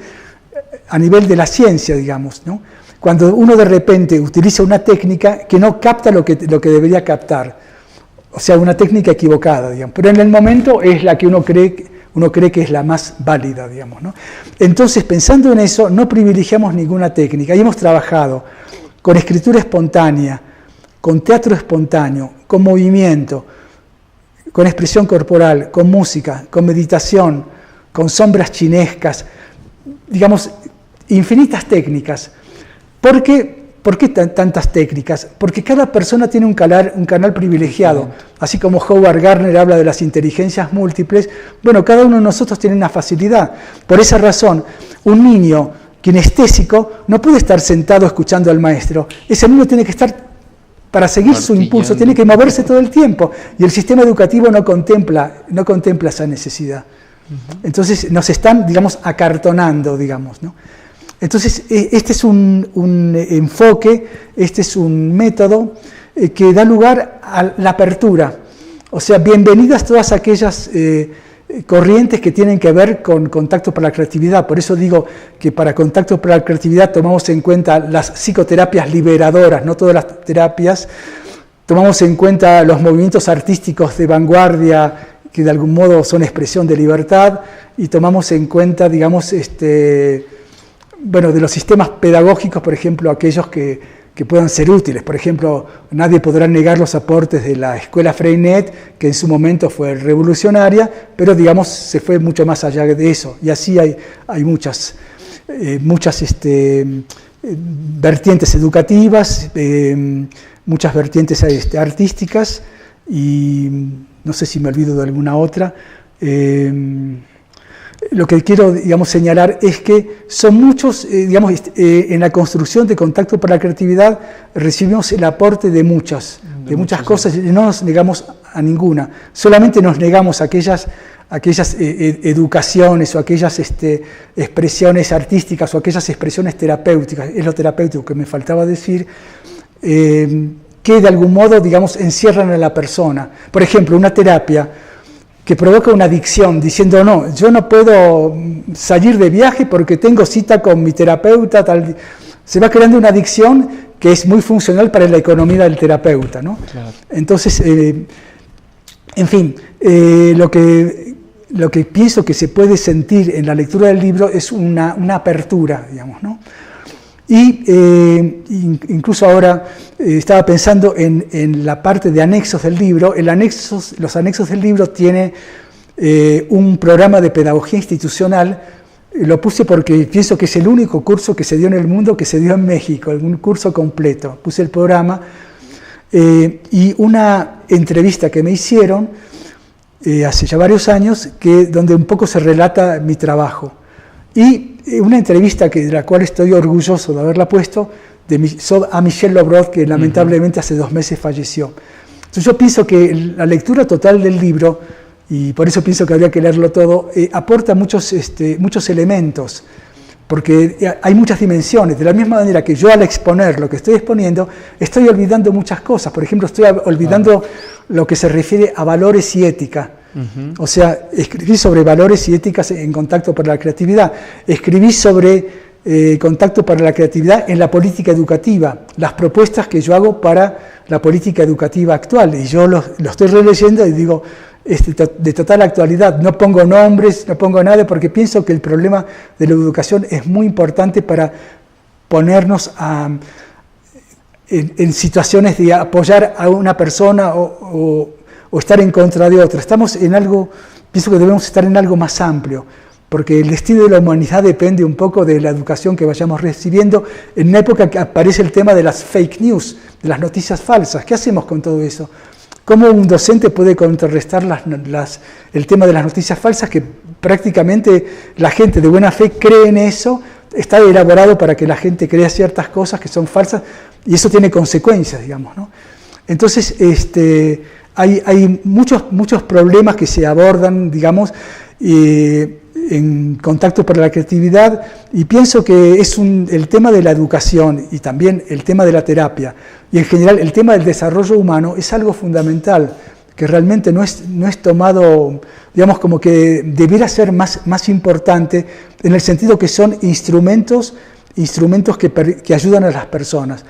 de la ciencia, digamos, ¿no? Cuando uno de repente utiliza una técnica que no capta lo que debería captar, o sea, una técnica equivocada, digamos, pero en el momento es la que uno cree uno cree que es la más válida, digamos, ¿no? Entonces, pensando en eso, no privilegiamos ninguna técnica y hemos trabajado con escritura espontánea, con teatro espontáneo, con movimiento, con expresión corporal, con música, con meditación, con sombras chinescas, digamos, infinitas técnicas. ¿Por qué tantas técnicas? Porque cada persona tiene un canal privilegiado. Así como Howard Gardner habla de las inteligencias múltiples, bueno, cada uno de nosotros tiene una facilidad. Por esa razón, un niño kinestésico no puede estar sentado escuchando al maestro. Ese niño tiene que estar, para seguir su impulso, tiene que moverse todo el tiempo. Y el sistema educativo no contempla esa necesidad. Entonces nos están, digamos, acartonando, digamos, ¿no? Entonces, este es un enfoque, este es un método que da lugar a la apertura. O sea, bienvenidas todas aquellas corrientes que tienen que ver con contacto para la creatividad. Por eso digo que para contacto para la creatividad tomamos en cuenta las psicoterapias liberadoras, no todas las terapias. Tomamos en cuenta los movimientos artísticos de vanguardia, que de algún modo son expresión de libertad, y tomamos en cuenta, digamos, de los sistemas pedagógicos, por ejemplo, aquellos que puedan ser útiles. Por ejemplo, nadie podrá negar los aportes de la escuela Freinet, que en su momento fue revolucionaria, pero, digamos, se fue mucho más allá de eso. Y así hay muchas vertientes educativas, muchas vertientes artísticas, y no sé si me olvido de alguna otra. Lo que quiero, digamos, señalar es que son muchos, en la construcción de contacto para la creatividad recibimos el aporte de muchas cosas y no nos negamos a ninguna, solamente nos negamos a aquellas educaciones o aquellas expresiones artísticas o aquellas expresiones terapéuticas, es lo terapéutico que me faltaba decir, que de algún modo, digamos, encierran a la persona. Por ejemplo, una terapia que provoca una adicción, diciendo, no, yo no puedo salir de viaje porque tengo cita con mi terapeuta, tal. Se va creando una adicción que es muy funcional para la economía del terapeuta, ¿no? Claro. Entonces, en fin, lo que pienso que se puede sentir en la lectura del libro es una apertura, digamos, ¿no? Y incluso ahora estaba pensando en la parte de anexos del libro. Los anexos del libro tienen un programa de pedagogía institucional. Lo puse porque pienso que es el único curso que se dio en el mundo que se dio en México, un curso completo. Puse el programa y una entrevista que me hicieron hace ya varios años, donde un poco se relata mi trabajo. Y una entrevista de la cual estoy orgulloso de haberla puesto, a Michel Lobrod, que lamentablemente hace 2 meses falleció. Entonces yo pienso que la lectura total del libro, y por eso pienso que habría que leerlo todo, aporta muchos elementos, porque hay muchas dimensiones. De la misma manera que yo al exponer lo que estoy exponiendo, estoy olvidando muchas cosas. Por ejemplo, estoy olvidando lo que se refiere a valores y ética. O sea, escribí sobre valores y éticas en contacto para la creatividad. Escribí sobre contacto para la creatividad en la política educativa, las propuestas que yo hago para la política educativa actual. Y yo lo estoy releyendo y digo, de total actualidad. No pongo nombres, no pongo nada, porque pienso que el problema de la educación es muy importante para ponernos en situaciones de apoyar a una persona o estar en contra de otra. Pienso que debemos estar en algo más amplio, porque el destino de la humanidad depende un poco de la educación que vayamos recibiendo. En una época que aparece el tema de las fake news, de las noticias falsas. ¿Qué hacemos con todo eso? ¿Cómo un docente puede contrarrestar el tema de las noticias falsas, que prácticamente la gente de buena fe cree en eso? Está elaborado para que la gente crea ciertas cosas que son falsas, y eso tiene consecuencias, digamos, ¿no? Entonces, hay muchos problemas que se abordan, digamos, en contacto para la creatividad, y pienso que es el tema de la educación y también el tema de la terapia y en general el tema del desarrollo humano es algo fundamental que realmente no es tomado, digamos, como que debiera ser más importante, en el sentido que son instrumentos que ayudan a las personas.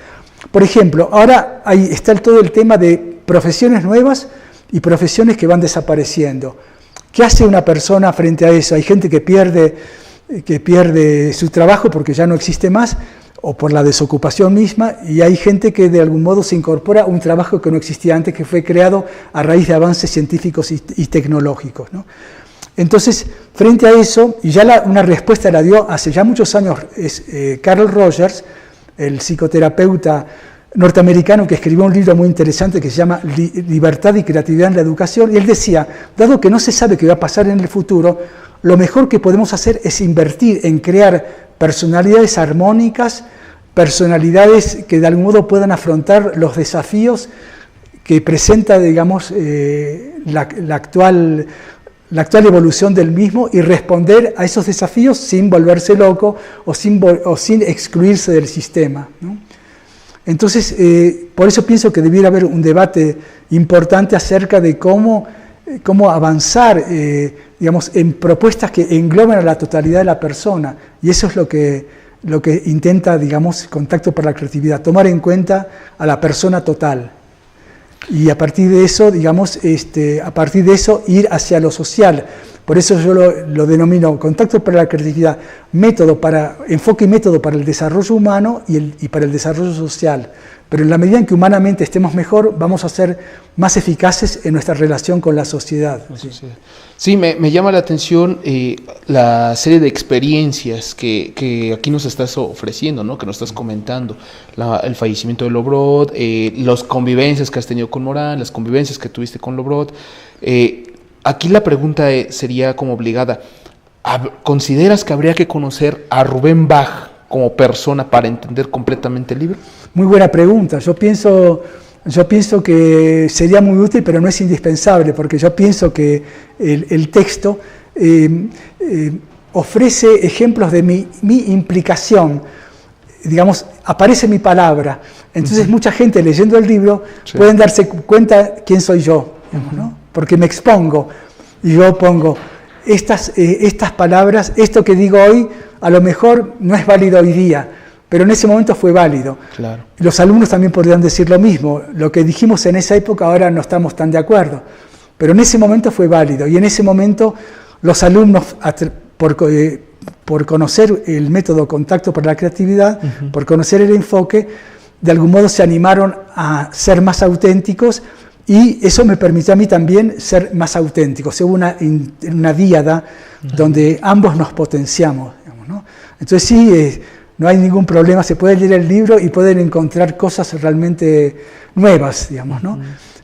Por ejemplo, ahora está todo el tema de profesiones nuevas y profesiones que van desapareciendo. ¿Qué hace una persona frente a eso? Hay gente que pierde su trabajo porque ya no existe más, o por la desocupación misma, y hay gente que de algún modo se incorpora a un trabajo que no existía antes, que fue creado a raíz de avances científicos y tecnológicos, ¿no? Entonces, frente a eso, y ya una respuesta la dio hace ya muchos años, Carl Rogers, el psicoterapeuta norteamericano, que escribió un libro muy interesante que se llama Libertad y Creatividad en la Educación, y él decía, dado que no se sabe qué va a pasar en el futuro, lo mejor que podemos hacer es invertir en crear personalidades armónicas, personalidades que de algún modo puedan afrontar los desafíos que presenta, digamos, la actual evolución del mismo, y responder a esos desafíos sin volverse loco o sin excluirse del sistema, ¿no? Entonces, por eso pienso que debiera haber un debate importante acerca de cómo avanzar, digamos, en propuestas que engloben a la totalidad de la persona, y eso es lo que intenta, digamos, Contacto para la Creatividad, tomar en cuenta a la persona total. Y a partir de eso, digamos, ir hacia lo social. Por eso yo lo denomino Contacto para la Creatividad, enfoque y método para el desarrollo humano y para el desarrollo social. Pero en la medida en que humanamente estemos mejor, vamos a ser más eficaces en nuestra relación con la sociedad. Sí, me llama la atención la serie de experiencias que aquí nos estás ofreciendo, ¿no? Que nos estás comentando. El fallecimiento de Lobrot, las convivencias que has tenido con Morán, las convivencias que tuviste con Lobrot. Aquí la pregunta sería como obligada. ¿Consideras que habría que conocer a Rubén Bach como persona para entender completamente el libro? Muy buena pregunta. Yo pienso que sería muy útil, pero no es indispensable, porque yo pienso que el texto ofrece ejemplos de mi implicación. Digamos, aparece mi palabra. Entonces, mucha gente leyendo el libro pueden darse cuenta quién soy yo, digamos, ¿no? Porque me expongo y yo pongo estas palabras, esto que digo hoy, a lo mejor no es válido hoy día, pero en ese momento fue válido. Claro. Los alumnos también podrían decir lo mismo. Lo que dijimos en esa época ahora no estamos tan de acuerdo, pero en ese momento fue válido. Y en ese momento los alumnos, por conocer el método Contacto para la Creatividad, por conocer el enfoque, de algún modo se animaron a ser más auténticos, y eso me permitió a mí también ser más auténticos. Hubo una díada donde ambos nos potenciamos, digamos, ¿no? Entonces sí, no hay ningún problema, se puede leer el libro y pueden encontrar cosas realmente nuevas, digamos, ¿no?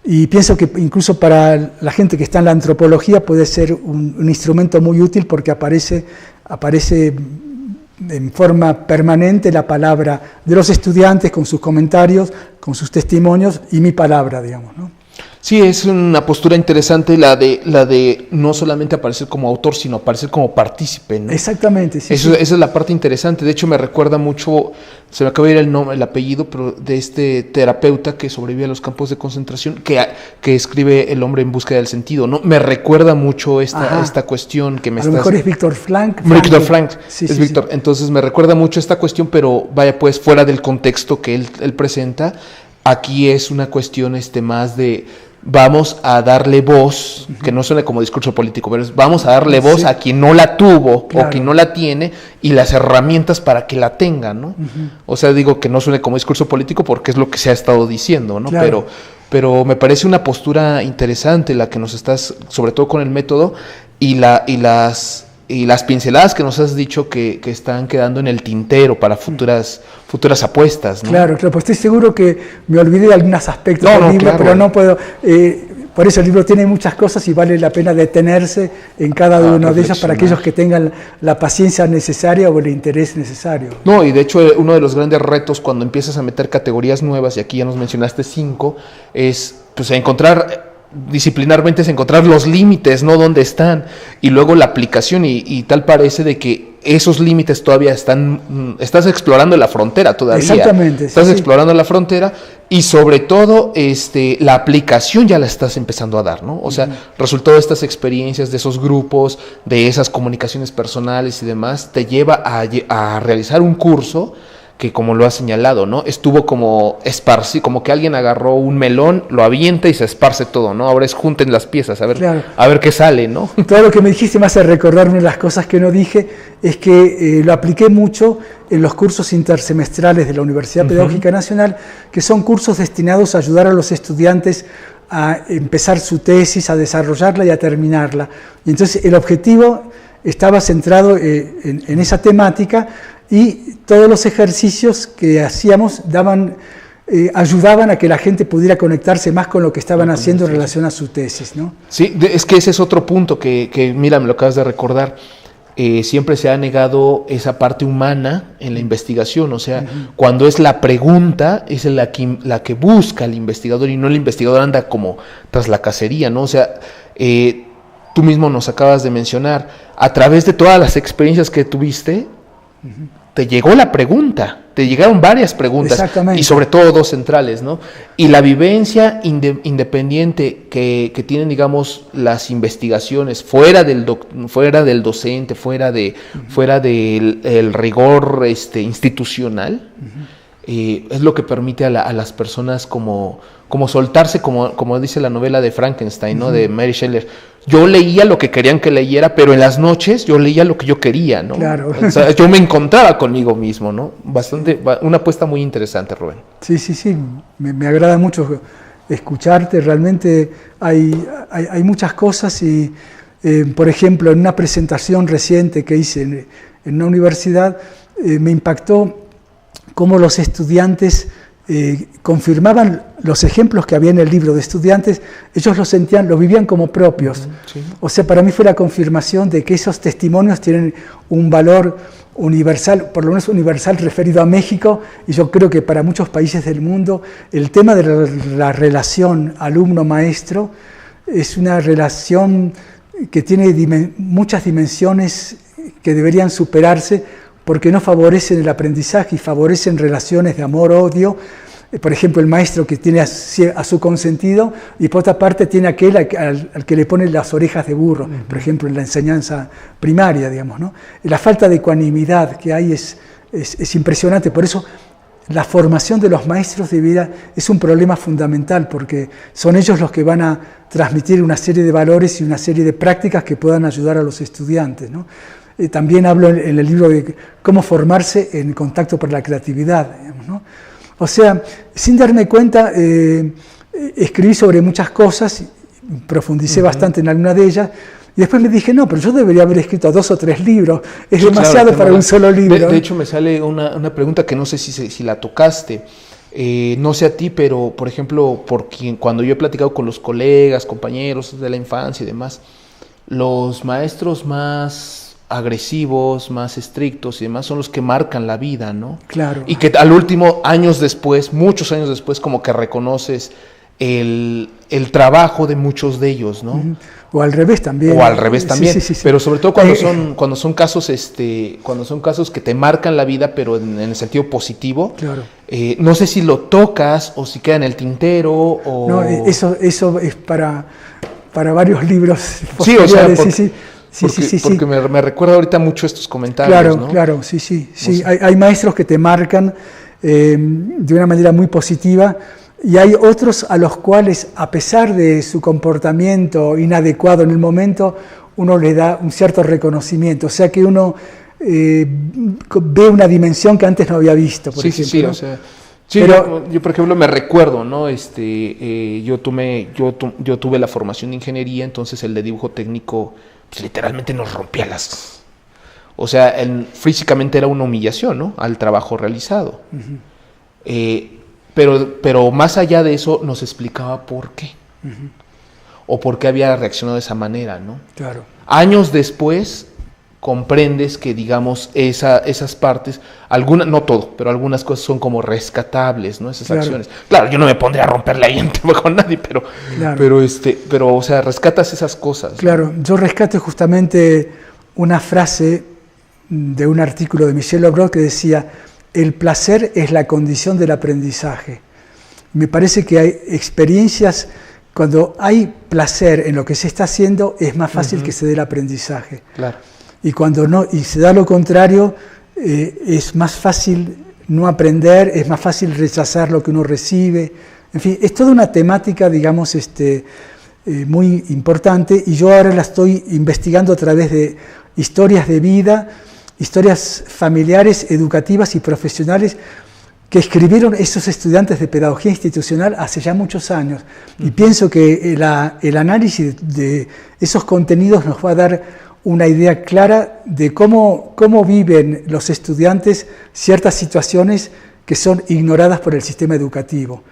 Y pienso que incluso para la gente que está en la antropología puede ser un instrumento muy útil, porque aparece en forma permanente la palabra de los estudiantes, con sus comentarios, con sus testimonios, y mi palabra, digamos, ¿no? Sí, es una postura interesante la de no solamente aparecer como autor, sino aparecer como partícipe, ¿no? Exactamente, sí. Esa es la parte interesante. De hecho, me recuerda mucho, se me acaba de ir el apellido, pero de este terapeuta que sobrevive a los campos de concentración, que escribe El hombre en búsqueda del sentido, ¿no? Me recuerda mucho esta cuestión que me a lo mejor es Víctor Frank. Víctor Frank, sí, es sí, Víctor. Sí. Entonces me recuerda mucho esta cuestión, pero vaya, pues fuera del contexto que él presenta. Aquí es una cuestión más de vamos a darle voz, que no suene como discurso político, pero vamos a darle voz a quien no la tuvo, claro, o quien no la tiene, y las herramientas para que la tenga, ¿no? O sea, digo que no suene como discurso político porque es lo que se ha estado diciendo, ¿no? Claro. Pero me parece una postura interesante la que nos estás, sobre todo con el método, y las pinceladas que nos has dicho que están quedando en el tintero para futuras apuestas, ¿no? Claro, pues estoy seguro que me olvidé de algunos aspectos del libro, claro, pero no puedo. Por eso el libro tiene muchas cosas y vale la pena detenerse en cada uno de ellos para aquellos que tengan la paciencia necesaria o el interés necesario. No, y de hecho uno de los grandes retos cuando empiezas a meter categorías nuevas, y aquí ya nos mencionaste 5, es pues disciplinarmente es encontrar los límites, ¿no? Dónde están, y luego la aplicación, y tal parece de que esos límites todavía estás explorando la frontera todavía. Exactamente. Estás explorando la frontera, y sobre todo la aplicación ya la estás empezando a dar, ¿no? O sea, resultado de estas experiencias, de esos grupos, de esas comunicaciones personales y demás, te lleva a realizar un curso que como lo ha señalado, ¿no? Estuvo como esparcido, como que alguien agarró un melón, lo avienta y se esparce todo, ¿no? Ahora es junten las piezas, a ver qué sale, ¿no? Todo lo que me dijiste me hace recordar una de las cosas que no dije, es que lo apliqué mucho en los cursos intersemestrales de la Universidad Pedagógica Nacional, que son cursos destinados a ayudar a los estudiantes a empezar su tesis, a desarrollarla y a terminarla. Y entonces el objetivo estaba centrado en esa temática, y todos los ejercicios que hacíamos ayudaban a que la gente pudiera conectarse más con lo que estaban haciendo en relación a su tesis, ¿no? Sí, es que ese es otro punto que mira, me lo acabas de recordar. Siempre se ha negado esa parte humana en la investigación, o sea, cuando es la pregunta, es la que busca el investigador, y no el investigador anda como tras la cacería, ¿no? O sea, tú mismo nos acabas de mencionar, a través de todas las experiencias que tuviste, te llegó la pregunta, te llegaron varias preguntas, y sobre todo dos centrales, ¿no? Y la vivencia independiente que tienen, digamos, las investigaciones fuera del docente, fuera del rigor institucional, es lo que permite a las personas como soltarse, como dice la novela de Frankenstein, ¿no? De Mary Shelley. Yo leía lo que querían que leyera, pero en las noches yo leía lo que yo quería, ¿no? Claro. O sea, yo me encontraba conmigo mismo, ¿no? Una apuesta muy interesante, Rubén. Sí. Me agrada mucho escucharte. Realmente hay muchas cosas y, por ejemplo, en una presentación reciente que hice en una universidad, me impactó cómo los estudiantes confirmaban los ejemplos que había en el libro de estudiantes, ellos lo vivían como propios. Sí. O sea, para mí fue la confirmación de que esos testimonios tienen un valor universal, por lo menos universal referido a México, y yo creo que para muchos países del mundo el tema de la relación alumno-maestro es una relación que tiene muchas dimensiones que deberían superarse, porque no favorecen el aprendizaje y favorecen relaciones de amor-odio. Por ejemplo, el maestro que tiene a su consentido, y por otra parte tiene aquel al que le pone las orejas de burro, por ejemplo, en la enseñanza primaria, digamos, ¿no? La falta de ecuanimidad que hay es impresionante. Por eso la formación de los maestros de vida es un problema fundamental, porque son ellos los que van a transmitir una serie de valores y una serie de prácticas que puedan ayudar a los estudiantes, ¿no? También hablo en el libro de cómo formarse en contacto por la creatividad, digamos, ¿no? O sea, sin darme cuenta, escribí sobre muchas cosas, profundicé bastante en alguna de ellas, y después me dije, no, pero yo debería haber escrito 2 o 3 libros, es demasiado para un solo libro. De hecho, me sale una pregunta que no sé si la tocaste. No sé a ti, pero por ejemplo, cuando yo he platicado con los colegas, compañeros de la infancia y demás, los maestros más agresivos, más estrictos y demás, son los que marcan la vida, ¿no? Claro. Y que al último, muchos años después, como que reconoces el trabajo de muchos de ellos, ¿no? O al revés también. Sí. Pero sobre todo cuando son casos que te marcan la vida, pero en el sentido positivo. Claro. No sé si lo tocas o si queda en el tintero o... No, eso es para varios libros. Sí, o sea, porque me recuerda ahorita mucho estos comentarios, claro, ¿no? Claro, sí. Hay maestros que te marcan de una manera muy positiva, y hay otros a los cuales, a pesar de su comportamiento inadecuado en el momento, uno le da un cierto reconocimiento, o sea que uno ve una dimensión que antes no había visto, por ejemplo. Sí, ¿no? O sea... Sí, pero, yo por ejemplo me recuerdo, ¿no? Yo tuve la formación de ingeniería, entonces el de dibujo técnico pues, literalmente nos rompía las... O sea, físicamente era una humillación, ¿no? Al trabajo realizado. Pero más allá de eso nos explicaba por qué. O por qué había reaccionado de esa manera, ¿no? Claro. Años después comprendes que, digamos, esas partes, no todo, pero algunas cosas son como rescatables, ¿no? Esas acciones. Claro, yo no me pondría a romperle ahí en tema con nadie, pero, o sea, rescatas esas cosas. Claro, yo rescato justamente una frase de un artículo de Michel Lobrecht que decía: el placer es la condición del aprendizaje. Me parece que hay experiencias, cuando hay placer en lo que se está haciendo, es más fácil que se dé el aprendizaje. Claro. Y cuando no, y se da lo contrario, es más fácil no aprender, es más fácil rechazar lo que uno recibe. En fin, es toda una temática, digamos, muy importante, y yo ahora la estoy investigando a través de historias de vida, historias familiares, educativas y profesionales que escribieron esos estudiantes de pedagogía institucional hace ya muchos años. Y pienso que el análisis de esos contenidos nos va a dar una idea clara de cómo viven los estudiantes ciertas situaciones que son ignoradas por el sistema educativo.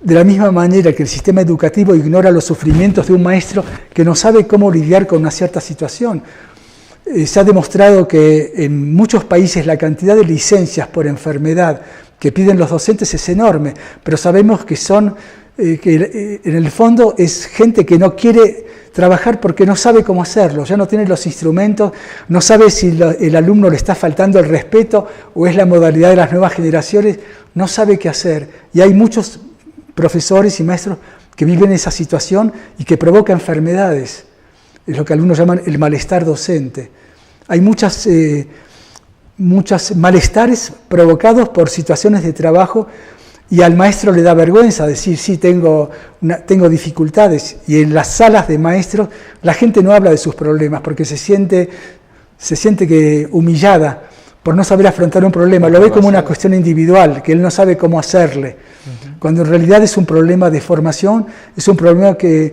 De la misma manera que el sistema educativo ignora los sufrimientos de un maestro que no sabe cómo lidiar con una cierta situación. Se ha demostrado que en muchos países la cantidad de licencias por enfermedad que piden los docentes es enorme, pero sabemos que en el fondo es gente que no quiere trabajar porque no sabe cómo hacerlo, ya no tiene los instrumentos, no sabe si el alumno le está faltando el respeto o es la modalidad de las nuevas generaciones, no sabe qué hacer. Y hay muchos profesores y maestros que viven esa situación y que provoca enfermedades, es lo que algunos llaman el malestar docente. Hay muchos malestares provocados por situaciones de trabajo y al maestro le da vergüenza decir, sí, tengo dificultades. Y en las salas de maestros la gente no habla de sus problemas porque se siente humillada por no saber afrontar un problema. Lo ve como una cuestión individual, que él no sabe cómo hacerle. Cuando en realidad es un problema de formación, es un problema que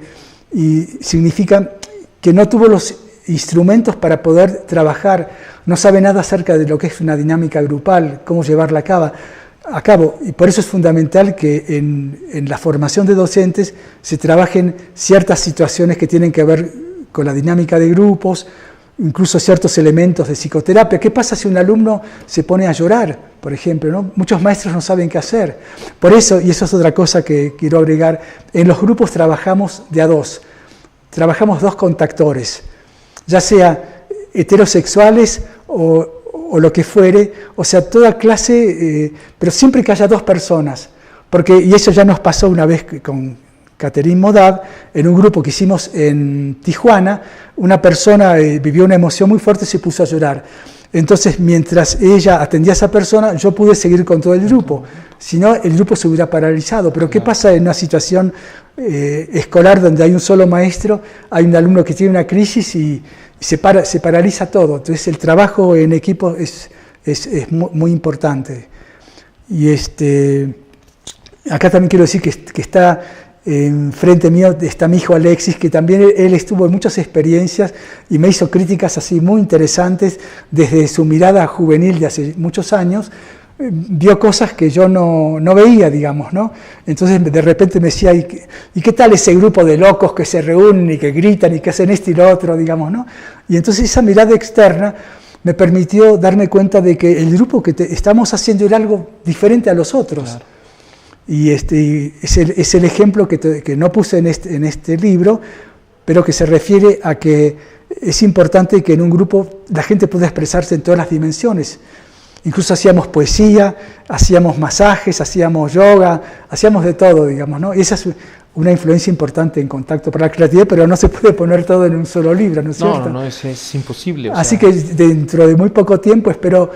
significa que no tuvo los instrumentos para poder trabajar, no sabe nada acerca de lo que es una dinámica grupal, cómo llevarla a cabo. Y por eso es fundamental que en la formación de docentes se trabajen ciertas situaciones que tienen que ver con la dinámica de grupos, incluso ciertos elementos de psicoterapia. ¿Qué pasa si un alumno se pone a llorar, por ejemplo, ¿no? Muchos maestros no saben qué hacer. Por eso, y eso es otra cosa que quiero agregar, en los grupos trabajamos de a dos. Trabajamos dos contactores, ya sea heterosexuales o lo que fuere, o sea, toda clase, pero siempre que haya dos personas, y eso ya nos pasó una vez con Catherine Modab, en un grupo que hicimos en Tijuana, una persona vivió una emoción muy fuerte y se puso a llorar. Entonces, mientras ella atendía a esa persona, yo pude seguir con todo el grupo. Si no, el grupo se hubiera paralizado. Pero ¿qué pasa en una situación escolar donde hay un solo maestro, hay un alumno que tiene una crisis y se paraliza todo? Entonces, el trabajo en equipo es muy importante. Y acá también quiero decir que está enfrente mío está mi hijo Alexis, que también él estuvo en muchas experiencias y me hizo críticas así muy interesantes desde su mirada juvenil de hace muchos años. Vio cosas que yo no veía, digamos, ¿no? Entonces de repente me decía, ¿y qué tal ese grupo de locos que se reúnen y que gritan y que hacen esto y lo otro, digamos, ¿no? Y entonces esa mirada externa me permitió darme cuenta de que el grupo que estamos haciendo era algo diferente a los otros. Claro. Y es el ejemplo que no puse en este libro, pero que se refiere a que es importante que en un grupo la gente pueda expresarse en todas las dimensiones. Incluso hacíamos poesía, hacíamos masajes, hacíamos yoga, hacíamos de todo, digamos, ¿no? Y esa es una influencia importante en Contacto para la Creatividad, pero no se puede poner todo en un solo libro, ¿no es cierto? No, es imposible. Así que dentro de muy poco tiempo espero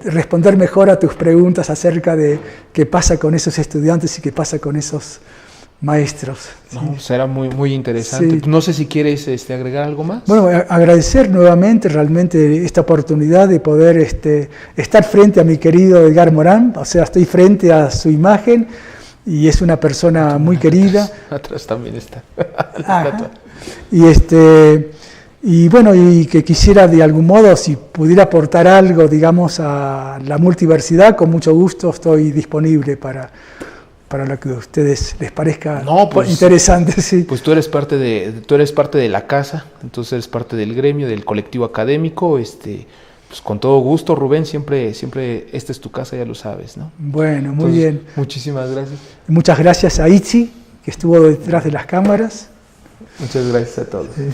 responder mejor a tus preguntas acerca de qué pasa con esos estudiantes y qué pasa con esos maestros. No, será muy interesante. Sí. No sé si quieres agregar algo más. Bueno, agradecer nuevamente realmente esta oportunidad de poder estar frente a mi querido Edgar Morán, o sea, estoy frente a su imagen y es una persona muy querida. Atrás también está. Y bueno, y que quisiera de algún modo, si pudiera aportar algo, digamos, a la multiversidad, con mucho gusto estoy disponible para lo que a ustedes les parezca interesante. Sí. Pues tú eres parte de la casa, entonces eres parte del gremio, del colectivo académico, pues con todo gusto, Rubén, siempre esta es tu casa, ya lo sabes, ¿no? Bueno, muy bien. Muchísimas gracias. Muchas gracias a Itzi, que estuvo detrás de las cámaras. Muchas gracias a todos. Sí.